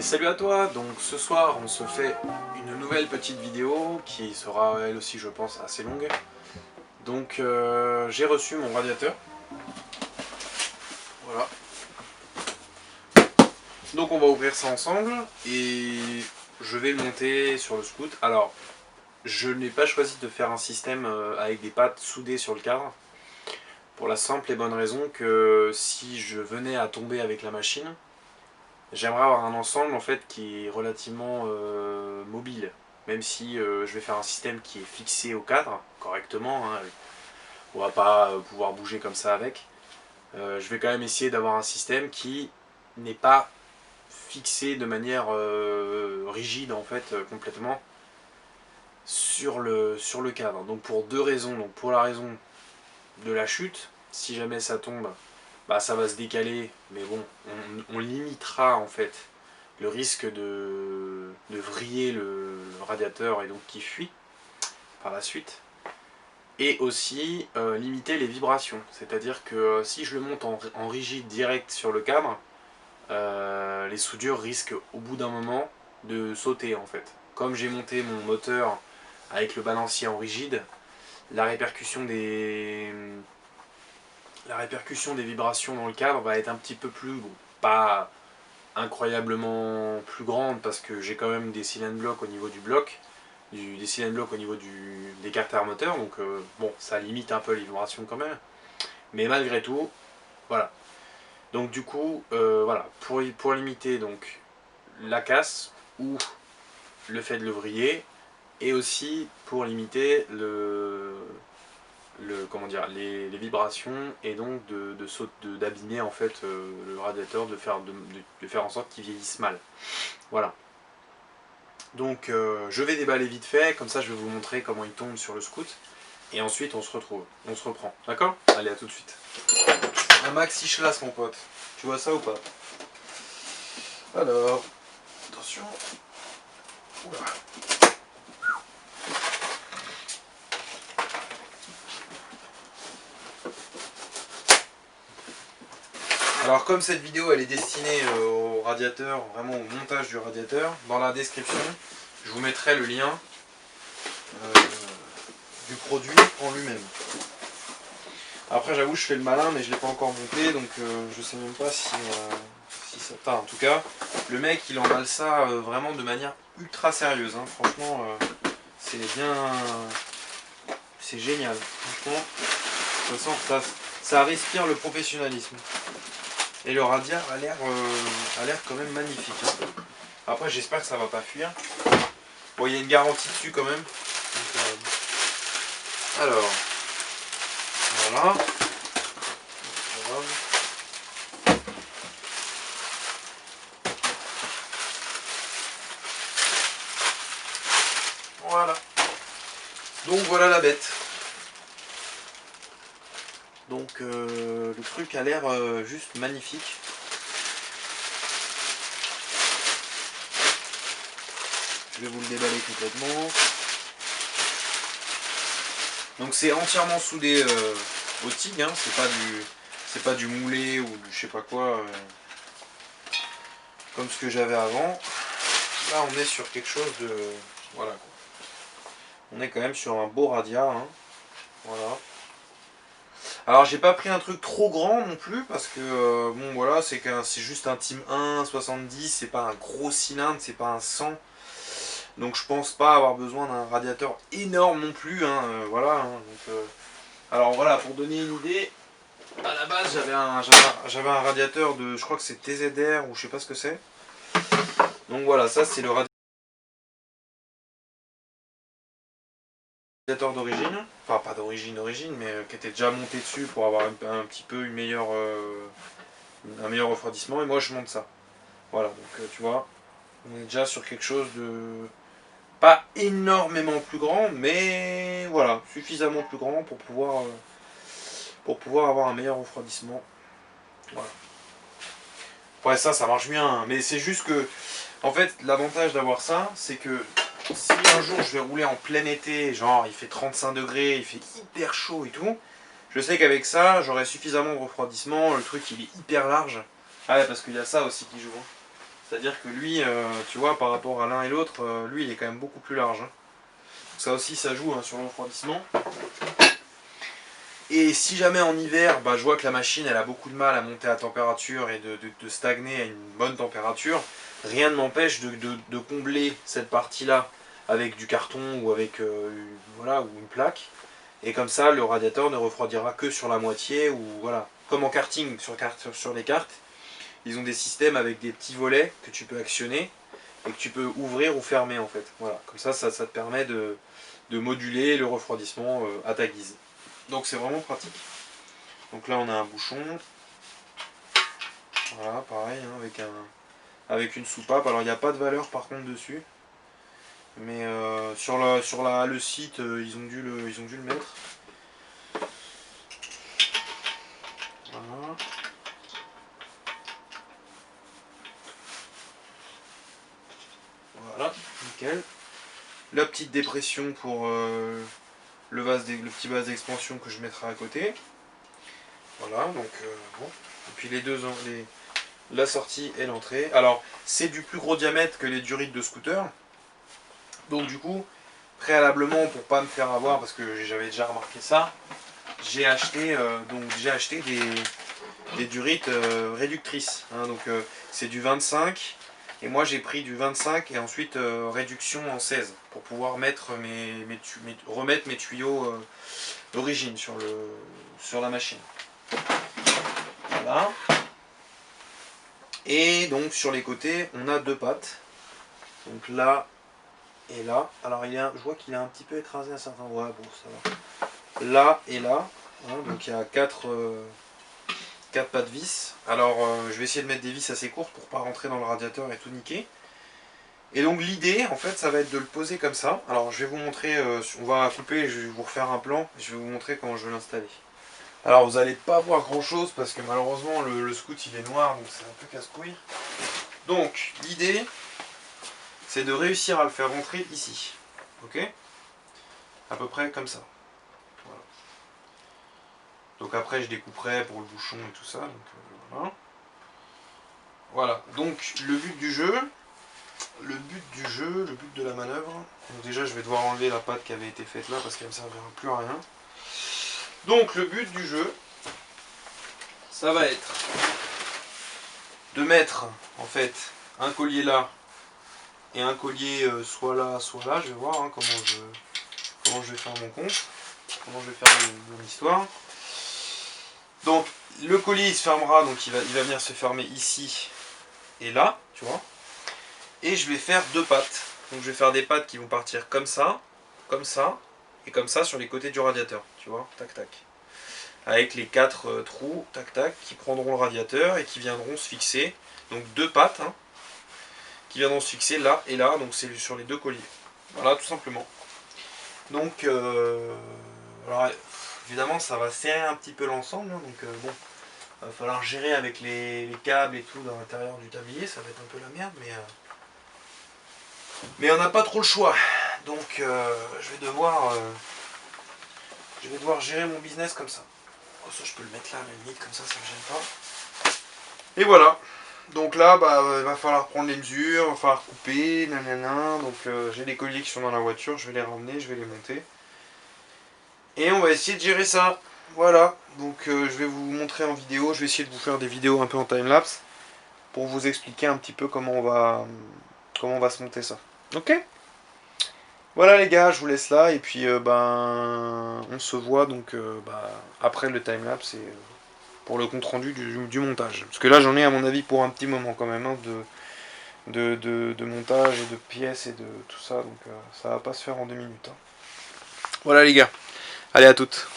Salut à toi, donc ce soir on se fait une nouvelle petite vidéo qui sera elle aussi je pense assez longue. Donc j'ai reçu mon radiateur, voilà. Donc on va ouvrir ça ensemble et je vais le monter sur le scoot. Alors je n'ai pas choisi de faire un système avec des pattes soudées sur le cadre. Pour la simple et bonne raison que si je venais à tomber avec la machine, j'aimerais avoir un ensemble en fait qui est relativement mobile, même si je vais faire un système qui est fixé au cadre correctement, hein, on va pas pouvoir bouger comme ça avec. Je vais quand même essayer d'avoir un système qui n'est pas fixé de manière rigide en fait complètement sur le cadre. Donc pour deux raisons, donc pour la raison de la chute, si jamais ça tombe, bah ça va se décaler, mais bon, on limitera en fait le risque de vriller le radiateur et donc qui fuit par la suite. Et aussi limiter les vibrations, c'est-à-dire que si je le monte en rigide direct sur le cadre, les soudures risquent au bout d'un moment de sauter en fait. Comme j'ai monté mon moteur avec le balancier en rigide, la répercussion des vibrations dans le cadre va être un petit peu plus, bon, pas incroyablement plus grande parce que j'ai quand même des cylindres blocs au niveau du bloc, des cylindres blocs au niveau des carters moteurs, donc bon, ça limite un peu les vibrations quand même, mais malgré tout, voilà. Donc du coup, voilà, pour limiter donc la casse ou le fait de le vriller, et aussi pour limiter comment dire, les vibrations et donc d'abîmer en fait le radiateur, de faire en sorte qu'il vieillisse mal. Voilà. Donc je vais déballer vite fait, comme ça je vais vous montrer comment il tombe sur le scoot. Et ensuite on se reprend. D'accord? Allez, à tout de suite. Un maxi chlasse mon pote. Tu vois ça ou pas? Alors, attention. Oula. Alors comme cette vidéo elle est destinée au radiateur, vraiment au montage du radiateur, dans la description je vous mettrai le lien du produit en lui-même. Après j'avoue je fais le malin mais je ne l'ai pas encore monté donc je sais même pas si ça... Enfin, en tout cas le mec il emballe ça vraiment de manière ultra sérieuse, hein. Franchement c'est bien... C'est génial, franchement. De toute façon ça respire le professionnalisme. Et le radiateur a l'air quand même magnifique, hein. Après j'espère que ça va pas fuir. Bon, il y a une garantie dessus quand même. Donc, alors, voilà. Voilà. Donc voilà la bête. Donc le truc a l'air juste magnifique. Je vais vous le déballer complètement. Donc c'est entièrement soudé au TIG, hein. C'est pas du moulé ou du je sais pas quoi comme ce que j'avais avant. Là on est sur quelque chose de... Voilà quoi. On est quand même sur un beau radia, hein. Voilà. Alors j'ai pas pris un truc trop grand non plus parce que bon voilà, c'est juste un Team 1 70, c'est pas un gros cylindre, c'est pas un 100. Donc je pense pas avoir besoin d'un radiateur énorme non plus, hein, voilà. Hein, donc, alors voilà, pour donner une idée, à la base j'avais un radiateur de, je crois que c'est TZR ou je sais pas ce que c'est. Donc voilà, ça c'est le radiateur d'origine, enfin pas d'origine, mais qui était déjà monté dessus pour avoir un petit peu un meilleur refroidissement, et moi je monte ça. Voilà, donc tu vois, on est déjà sur quelque chose de pas énormément plus grand, mais voilà, suffisamment plus grand pour pouvoir avoir un meilleur refroidissement. Voilà. Ouais, ça marche bien, hein, mais c'est juste que, en fait, l'avantage d'avoir ça, c'est que si un jour je vais rouler en plein été, genre il fait 35 degrés, il fait hyper chaud et tout, je sais qu'avec ça, j'aurai suffisamment de refroidissement, le truc il est hyper large. Ah ouais, parce qu'il y a ça aussi qui joue. C'est-à-dire que lui, tu vois, par rapport à l'un et l'autre, lui il est quand même beaucoup plus large. Hein. Ça aussi ça joue hein, sur le refroidissement. Et si jamais en hiver, bah, je vois que la machine elle a beaucoup de mal à monter à température et de stagner à une bonne température, rien ne m'empêche de combler cette partie-là avec du carton ou avec voilà, ou une plaque. Et comme ça, le radiateur ne refroidira que sur la moitié. Ou voilà. Comme en karting, sur les cartes, ils ont des systèmes avec des petits volets que tu peux actionner et que tu peux ouvrir ou fermer en fait. Voilà. Comme ça te permet de moduler le refroidissement à ta guise. Donc c'est vraiment pratique. Donc là on a un bouchon. Voilà, pareil, hein, avec une soupape. Alors il n'y a pas de valeur par contre dessus. Mais sur le site, ils ont dû le mettre. Voilà. Voilà, nickel. La petite dépression pour le petit vase d'expansion que je mettrai à côté. Voilà, donc bon. Et puis la sortie et l'entrée. Alors, c'est du plus gros diamètre que les durites de scooter. Donc du coup, préalablement, pour pas me faire avoir, parce que j'avais déjà remarqué ça, j'ai acheté des durites réductrices. Hein, donc c'est du 25. Et moi j'ai pris du 25 et ensuite réduction en 16 pour pouvoir mettre remettre mes tuyaux d'origine sur la machine. Voilà. Et donc sur les côtés, on a deux pattes. Donc là et là. Alors je vois qu'il est un petit peu écrasé à certains endroits. Bon, ça va. Là et là. Hein, donc il y a quatre pattes vis. Alors je vais essayer de mettre des vis assez courtes pour pas rentrer dans le radiateur et tout niquer. Et donc l'idée, en fait, ça va être de le poser comme ça. Alors je vais vous montrer, on va couper, je vais vous refaire un plan, et je vais vous montrer comment je vais l'installer. Alors vous n'allez pas voir grand chose parce que malheureusement le scoot il est noir, donc c'est un peu casse-couille. Donc l'idée, c'est de réussir à le faire rentrer ici. Ok? À peu près comme ça. Voilà. Donc après je découperai pour le bouchon et tout ça. Donc, voilà. Voilà, donc le but du jeu, le but de la manœuvre. Donc déjà je vais devoir enlever la patte qui avait été faite là parce qu'elle ne servira plus à rien. Donc le but du jeu, ça va être de mettre en fait un collier là et un collier soit là, je vais voir comment je vais faire mon compte, comment je vais faire mon histoire. Donc le collier il se fermera, donc il va venir se fermer ici et là, tu vois. Et je vais faire deux pattes. Donc je vais faire des pattes qui vont partir comme ça et comme ça sur les côtés du radiateur, tu vois, tac tac. Avec les quatre trous, tac tac, qui prendront le radiateur et qui viendront se fixer. Donc deux pattes, hein, qui viendront se fixer là et là, donc c'est sur les deux colliers. Voilà, tout simplement. Donc, alors, évidemment, ça va serrer un petit peu l'ensemble, hein, donc bon, il va falloir gérer avec les câbles et tout dans l'intérieur du tablier, ça va être un peu la merde, mais on n'a pas trop le choix. Donc, je vais devoir gérer mon business comme ça. Oh, ça, je peux le mettre là, à la limite, comme ça me gêne pas. Et voilà. Donc là, il va falloir prendre les mesures, il va falloir couper, nanana. Donc j'ai les colliers qui sont dans la voiture, je vais les ramener, je vais les monter. Et on va essayer de gérer ça. Voilà. Donc je vais vous montrer en vidéo, je vais essayer de vous faire des vidéos un peu en timelapse pour vous expliquer un petit peu comment on va se monter ça. Ok ? Voilà les gars, je vous laisse là et puis on se voit donc après le timelapse et pour le compte rendu du montage. Parce que là j'en ai à mon avis pour un petit moment quand même de montage et de pièces et de tout ça, donc ça va pas se faire en 2 minutes. Hein. Voilà les gars, allez à toutes.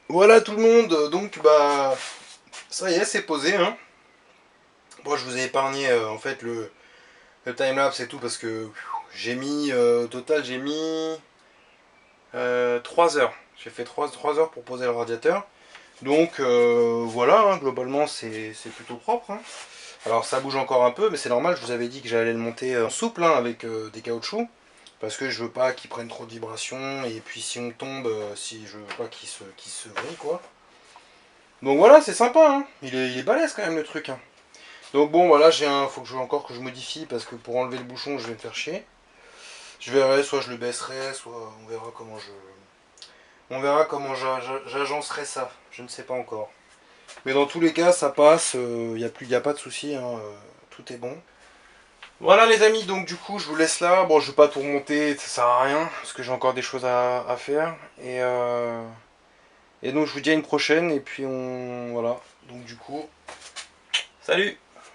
Voilà tout le monde, donc ça y est c'est posé. Hein. Bon je vous ai épargné en fait le timelapse et tout parce que j'ai mis, au total j'ai mis 3 heures. J'ai fait 3 heures pour poser le radiateur. Donc voilà, hein, globalement c'est plutôt propre. Hein. Alors ça bouge encore un peu, mais c'est normal, je vous avais dit que j'allais le monter en souple hein, avec des caoutchoucs. Parce que je veux pas qu'il prenne trop de vibrations, et puis si on tombe, si je veux pas qu'il se vrille quoi. Donc voilà, c'est sympa, hein. Il est balèze quand même le truc. Hein. Donc bon, voilà, faut que encore que je modifie parce que pour enlever le bouchon, je vais me faire chier. Je verrai, soit je le baisserai, soit on verra comment j'agencerai ça. Je ne sais pas encore. Mais dans tous les cas, ça passe. Y a pas de souci, hein, tout est bon. Voilà les amis, donc du coup je vous laisse là. Bon, je vais pas tout remonter, ça sert à rien parce que j'ai encore des choses à faire. Et donc je vous dis à une prochaine et puis on voilà. Donc du coup, salut.